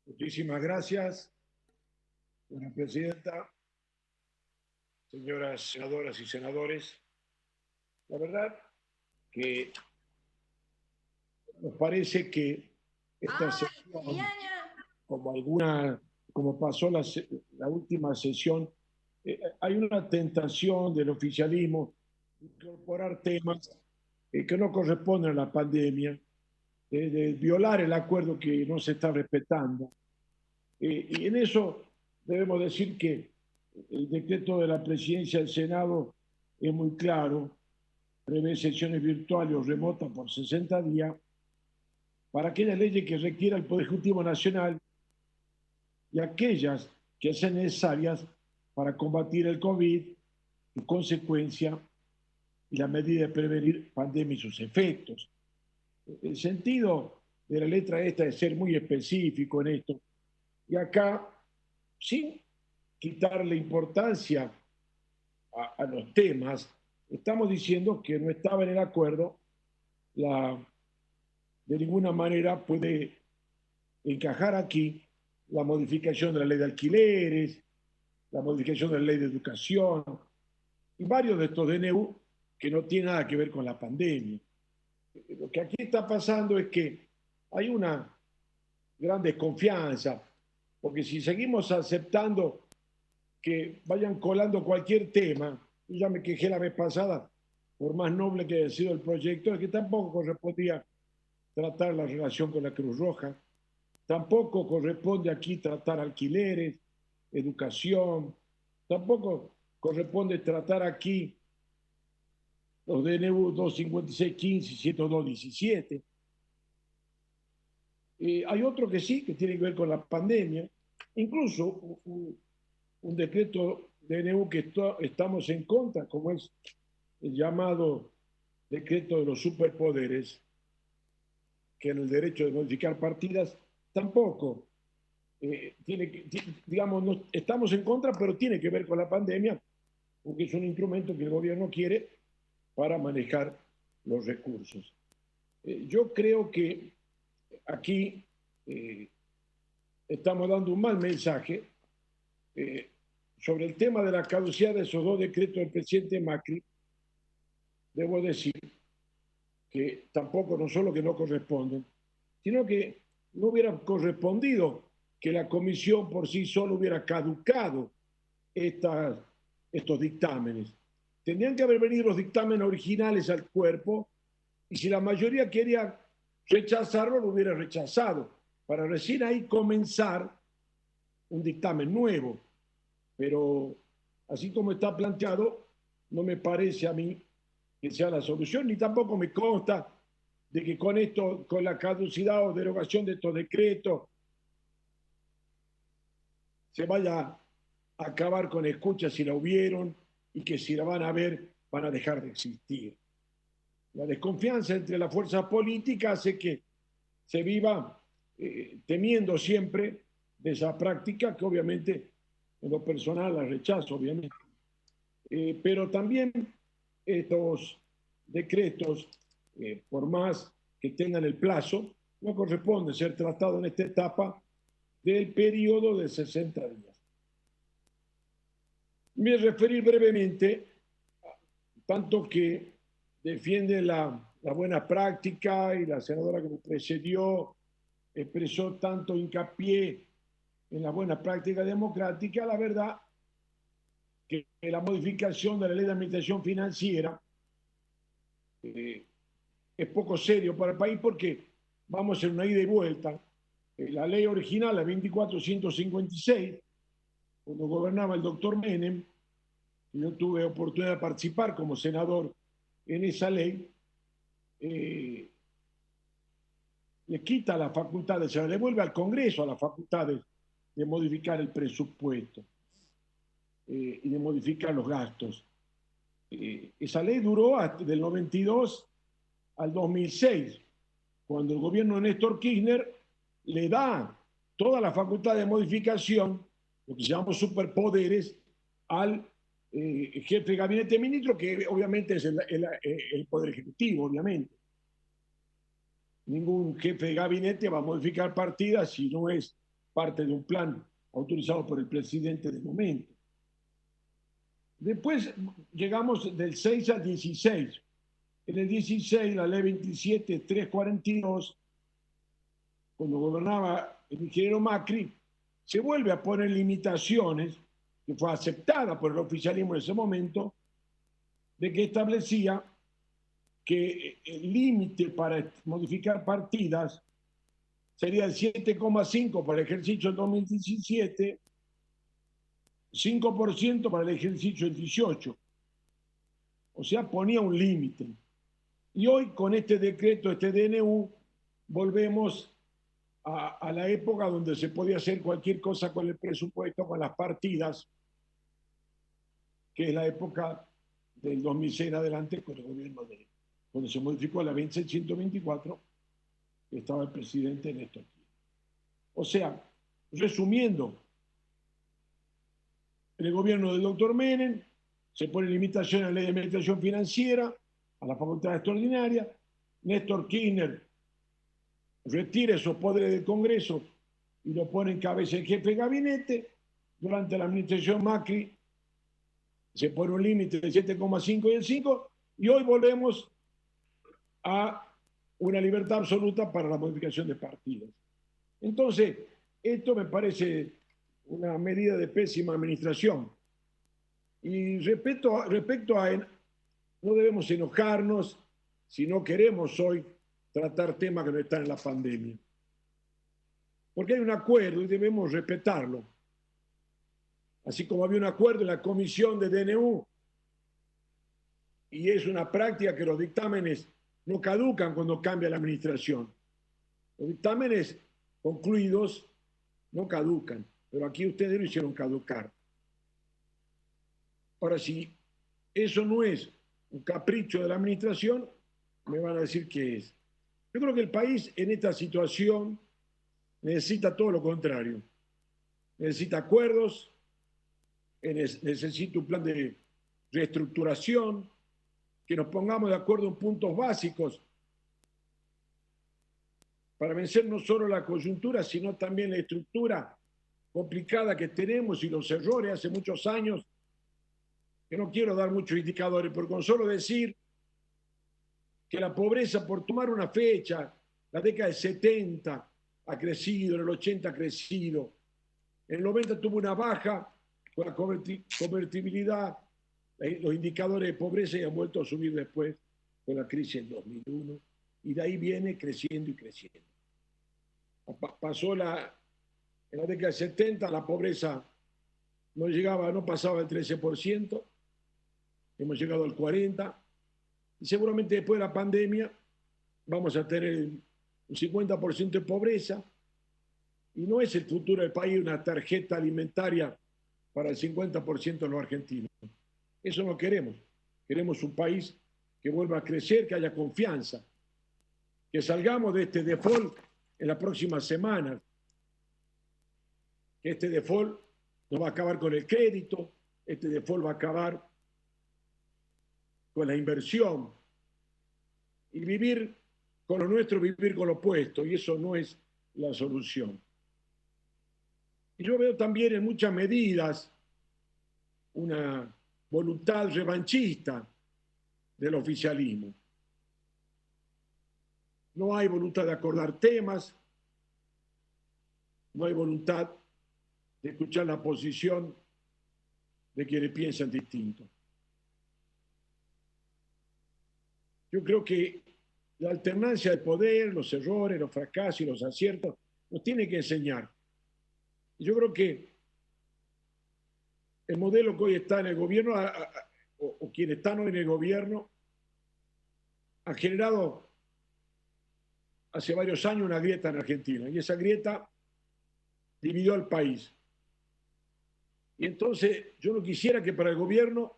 Muchísimas gracias, señora presidenta, señoras senadoras y senadores. La verdad que nos parece que esta sesión, como pasó la última sesión, hay una tentación del oficialismo de incorporar temas que no corresponden a la pandemia, de violar el acuerdo que no se está respetando. Y en eso debemos decir que el decreto de la presidencia del Senado es muy claro, prevé sesiones virtuales o remotas por 60 días para aquellas leyes que requiera el Poder Ejecutivo Nacional y aquellas que sean necesarias para combatir el COVID, su consecuencia y la medida de prevenir pandemia y sus efectos. El sentido de la letra esta es ser muy específico en esto. Y acá, sin quitarle importancia a los temas, estamos diciendo que no estaba en el acuerdo, de ninguna manera puede encajar aquí la modificación de la ley de alquileres, la modificación de la ley de educación y varios de estos DNU que no tienen nada que ver con la pandemia. Lo que aquí está pasando es que hay una gran desconfianza, porque si seguimos aceptando que vayan colando cualquier tema, yo ya me quejé la vez pasada, por más noble que haya sido el proyecto, es que tampoco correspondía tratar la relación con la Cruz Roja, tampoco corresponde aquí tratar alquileres, educación, tampoco corresponde tratar aquí los DNU 25615 y 10217. Hay otro que sí, que tiene que ver con la pandemia, incluso un decreto DNU que estamos en contra, como es el llamado decreto de los superpoderes, que en el derecho de modificar partidas tampoco digamos, no, estamos en contra, pero tiene que ver con la pandemia, porque es un instrumento que el gobierno quiere para manejar los recursos. Yo creo que aquí estamos dando un mal mensaje sobre el tema de la caducidad de esos dos decretos del presidente Macri. Debo decir que tampoco, no solo que no corresponden, sino que no hubiera correspondido que la comisión por sí sola hubiera caducado estos dictámenes. Tendrían que haber venido los dictámenes originales al cuerpo y si la mayoría quería rechazarlo, lo hubiera rechazado, para recién ahí comenzar un dictamen nuevo. Pero así como está planteado, no me parece a mí que sea la solución, ni tampoco me consta de que con esto, con la caducidad o derogación de estos decretos, se vaya a acabar con escuchas si la hubieron y que si la van a ver van a dejar de existir. La desconfianza entre las fuerzas políticas hace que se viva temiendo siempre de esa práctica que obviamente en lo personal la rechazo, obviamente. Pero también estos decretos, por más que tengan el plazo, no corresponde ser tratado en esta etapa del periodo de 60 días. Me referí brevemente, tanto que defiende la buena práctica y la senadora que me precedió expresó tanto hincapié en la buena práctica democrática, la verdad que la modificación de la ley de administración financiera es poco serio para el país porque vamos en una ida y vuelta. La ley original, la 2456, cuando gobernaba el doctor Menem, yo tuve oportunidad de participar como senador en esa ley, le quita las facultades, se le devuelve al Congreso a las facultades de modificar el presupuesto y de modificar los gastos. Esa ley duró hasta del 92 al 2006, cuando el gobierno de Néstor Kirchner le da toda la facultad de modificación, lo que llamamos superpoderes, al jefe de gabinete de ministro, que obviamente es el poder ejecutivo, obviamente. Ningún jefe de gabinete va a modificar partidas si no es parte de un plan autorizado por el presidente de momento. Después llegamos del 6 al 16. En el 16, la ley 27.342, cuando gobernaba el ingeniero Macri, se vuelve a poner limitaciones, que fue aceptada por el oficialismo en ese momento, de que establecía que el límite para modificar partidas sería el 7,5 para el ejercicio del 2017, 5% para el ejercicio del 18. O sea, ponía un límite. Y hoy con este decreto, este DNU, volvemos a la época donde se podía hacer cualquier cosa con el presupuesto, con las partidas, que es la época del 2006 en adelante con el gobierno de, cuando se modificó la 2624, que estaba el presidente Néstor Kirchner. O sea, resumiendo, en el gobierno del doctor Menem se pone limitación a la ley de administración financiera, a la facultad extraordinaria. Néstor Kirchner retira esos poderes del Congreso y lo pone en cabeza el jefe de gabinete. Durante la administración Macri se pone un límite del 7,5 y el 5, y hoy volvemos a una libertad absoluta para la modificación de partidos. Entonces, esto me parece una medida de pésima administración. Y respecto a no debemos enojarnos si no queremos hoy tratar temas que no están en la pandemia. Porque hay un acuerdo y debemos respetarlo. Así como había un acuerdo en la comisión de DNU, y es una práctica que los dictámenes no caducan cuando cambia la administración. Los dictámenes concluidos no caducan, pero aquí ustedes lo hicieron caducar. Ahora, si eso no es un capricho de la administración, me van a decir qué es. Yo creo que el país en esta situación necesita todo lo contrario. Necesita acuerdos, necesita un plan de reestructuración, que nos pongamos de acuerdo en puntos básicos para vencer no solo la coyuntura, sino también la estructura complicada que tenemos y los errores hace muchos años, que no quiero dar muchos indicadores, pero con solo decir que la pobreza, por tomar una fecha, la década del 70 ha crecido, en el 80 ha crecido, en el 90 tuvo una baja con la convertibilidad, los indicadores de pobreza y han vuelto a subir después con la crisis en 2001, y de ahí viene creciendo y creciendo. Pasó en la década del 70, la pobreza no pasaba del 13%, hemos llegado al 40%, y seguramente después de la pandemia vamos a tener un 50% de pobreza, y no es el futuro del país una tarjeta alimentaria para el 50% de los argentinos. Eso no queremos. Queremos un país que vuelva a crecer, que haya confianza, que salgamos de este default en las próximas semanas, que este default no va a acabar con el crédito, este default va a acabar con la inversión, y vivir con lo nuestro, vivir con lo opuesto, y eso no es la solución. Y yo veo también en muchas medidas una voluntad revanchista del oficialismo. No hay voluntad de acordar temas, no hay voluntad de escuchar la posición de quienes piensan distinto. Yo creo que la alternancia de poder, los errores, los fracasos y los aciertos nos tiene que enseñar. Yo creo que el modelo que hoy está en el gobierno, o quienes están hoy en el gobierno, ha generado hace varios años una grieta en Argentina, y esa grieta dividió al país. Y entonces yo no quisiera que para el gobierno,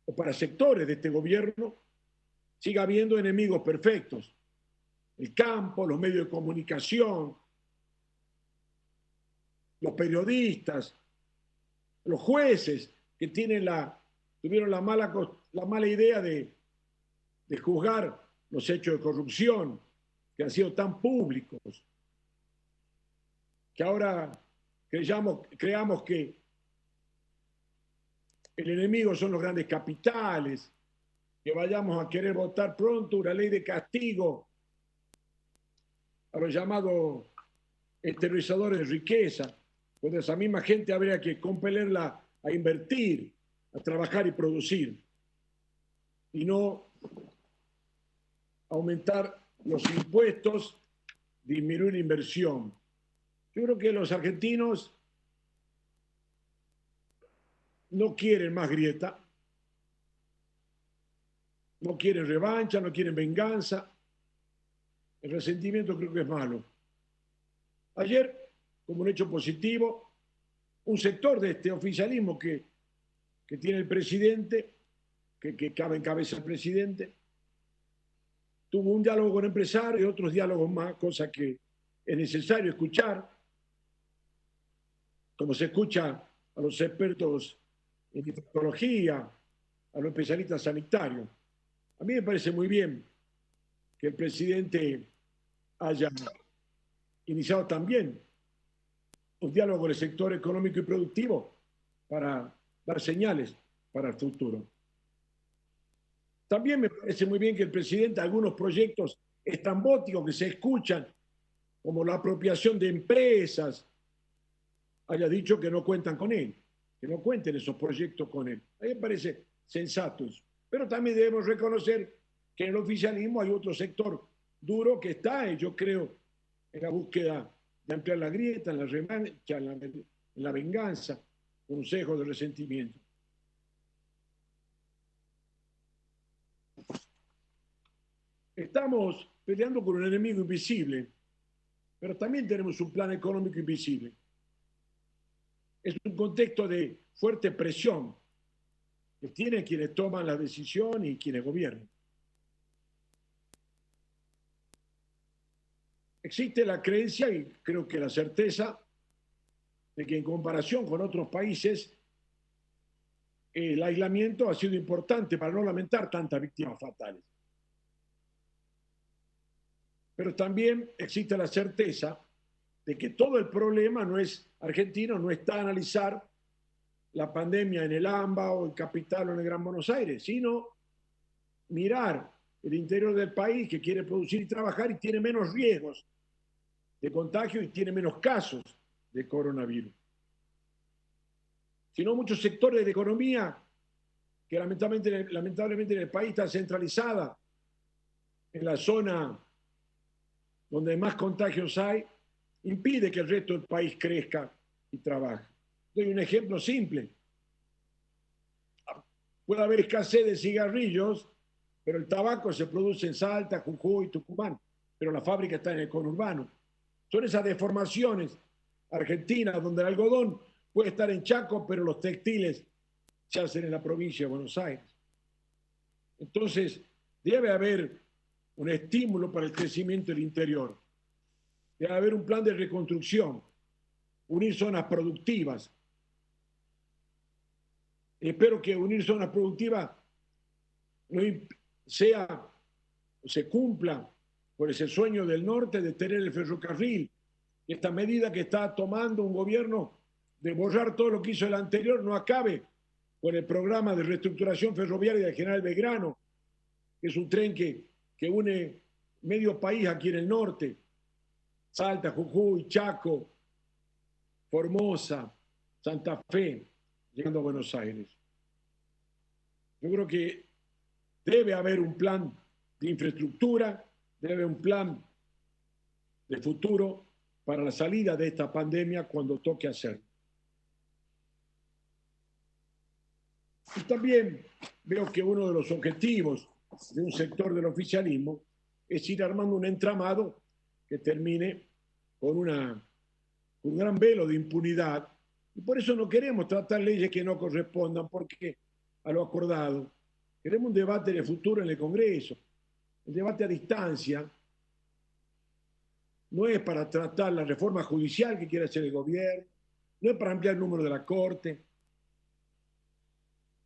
o para sectores de este gobierno, siga habiendo enemigos perfectos. El campo, los medios de comunicación, los periodistas, los jueces que tuvieron la mala idea de juzgar los hechos de corrupción que han sido tan públicos, que ahora creamos que el enemigo son los grandes capitales, que vayamos a querer votar pronto una ley de castigo a los llamados exteriorizadores de riqueza, cuando esa misma gente habría que compelerla a invertir, a trabajar y producir, y no aumentar los impuestos, disminuir la inversión. Yo creo que los argentinos no quieren más grieta, no quieren revancha, no quieren venganza. El resentimiento creo que es malo. Ayer, como un hecho positivo, un sector de este oficialismo que tiene el presidente, que cabe en cabeza el presidente, tuvo un diálogo con empresarios y otros diálogos más, cosa que es necesario escuchar, como se escucha a los expertos en infectología, a los especialistas sanitarios. A mí me parece muy bien que el presidente haya iniciado también un diálogo con el sector económico y productivo para dar señales para el futuro. También me parece muy bien que el presidente, algunos proyectos estrambóticos que se escuchan, como la apropiación de empresas, haya dicho que no cuentan con él, que no cuenten esos proyectos con él. A mí me parece sensato eso. Pero también debemos reconocer que en el oficialismo hay otro sector duro que está, yo creo, en la búsqueda de ampliar la grieta, en la revancha, en la venganza, consejo de resentimiento. Estamos peleando con un enemigo invisible, pero también tenemos un plan económico invisible. Es un contexto de fuerte presión que tienen quienes toman la decisión y quienes gobiernan. Existe la creencia y creo que la certeza de que en comparación con otros países el aislamiento ha sido importante para no lamentar tantas víctimas fatales. Pero también existe la certeza de que todo el problema no es argentino, no está a analizar la pandemia en el AMBA o en Capital o en el Gran Buenos Aires, sino mirar el interior del país que quiere producir y trabajar y tiene menos riesgos de contagio y tiene menos casos de coronavirus. Sino muchos sectores de economía que lamentablemente en el país está centralizada en la zona donde más contagios hay, impide que el resto del país crezca y trabaje. Doy un ejemplo simple. Puede haber escasez de cigarrillos, pero el tabaco se produce en Salta, Jujuy, Tucumán, pero la fábrica está en el conurbano. Son esas deformaciones argentinas donde el algodón puede estar en Chaco, pero los textiles se hacen en la provincia de Buenos Aires. Entonces, debe haber un estímulo para el crecimiento del interior. Debe haber un plan de reconstrucción, unir zonas productivas. Espero que unir zonas productivas no se cumpla por ese sueño del norte de tener el ferrocarril. Esta medida que está tomando un gobierno de borrar todo lo que hizo el anterior no acabe con el programa de reestructuración ferroviaria del General Belgrano, que es un tren que une medio país aquí en el norte, Salta, Jujuy, Chaco, Formosa, Santa Fe, llegando a Buenos Aires. Yo creo que debe haber un plan de infraestructura, debe haber un plan de futuro para la salida de esta pandemia cuando toque hacerlo. Y también veo que uno de los objetivos de un sector del oficialismo es ir armando un entramado que termine con un gran velo de impunidad. Y por eso no queremos tratar leyes que no correspondan, porque a lo acordado queremos un debate de futuro en el Congreso. El debate a distancia no es para tratar la reforma judicial que quiere hacer el gobierno, no es para ampliar el número de la Corte.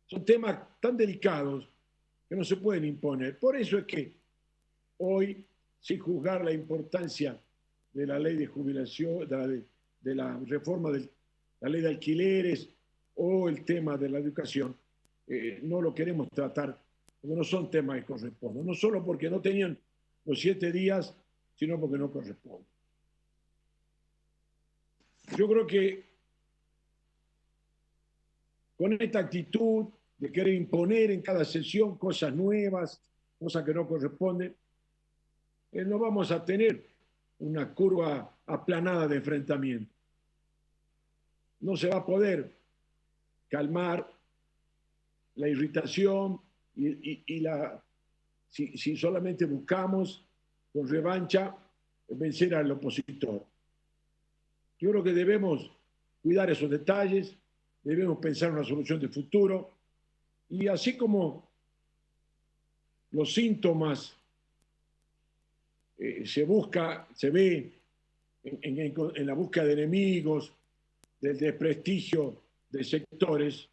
Son temas tan delicados que no se pueden imponer. Por eso es que hoy, sin juzgar la importancia de la ley de jubilación, de la reforma la ley de alquileres o el tema de la educación, no lo queremos tratar, porque no son temas que corresponden, no solo porque no tenían los 7 días, sino porque no corresponden. Yo creo que con esta actitud de querer imponer en cada sesión cosas nuevas, cosas que no corresponden, no vamos a tener una curva aplanada de enfrentamiento. No se va a poder calmar la irritación si solamente buscamos con revancha vencer al opositor. Yo creo que debemos cuidar esos detalles, debemos pensar en una solución de futuro y así como los síntomas se ve en la búsqueda de enemigos, del desprestigio de sectores,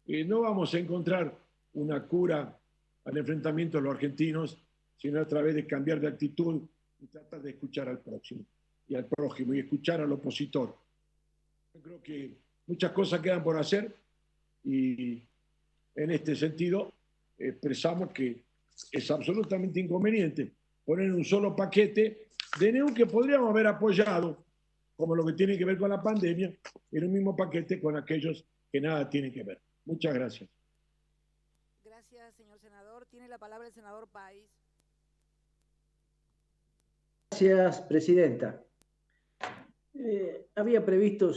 no vamos a encontrar una cura al enfrentamiento de los argentinos, sino a través de cambiar de actitud y tratar de escuchar al próximo y al prójimo y escuchar al opositor. Yo creo que muchas cosas quedan por hacer y en este sentido expresamos que es absolutamente inconveniente poner un solo paquete de NEU que podríamos haber apoyado, como lo que tiene que ver con la pandemia, en un mismo paquete con aquellos que nada tienen que ver. Muchas gracias. Gracias, señor senador. Tiene la palabra el senador Páez. Gracias, presidenta. Había previsto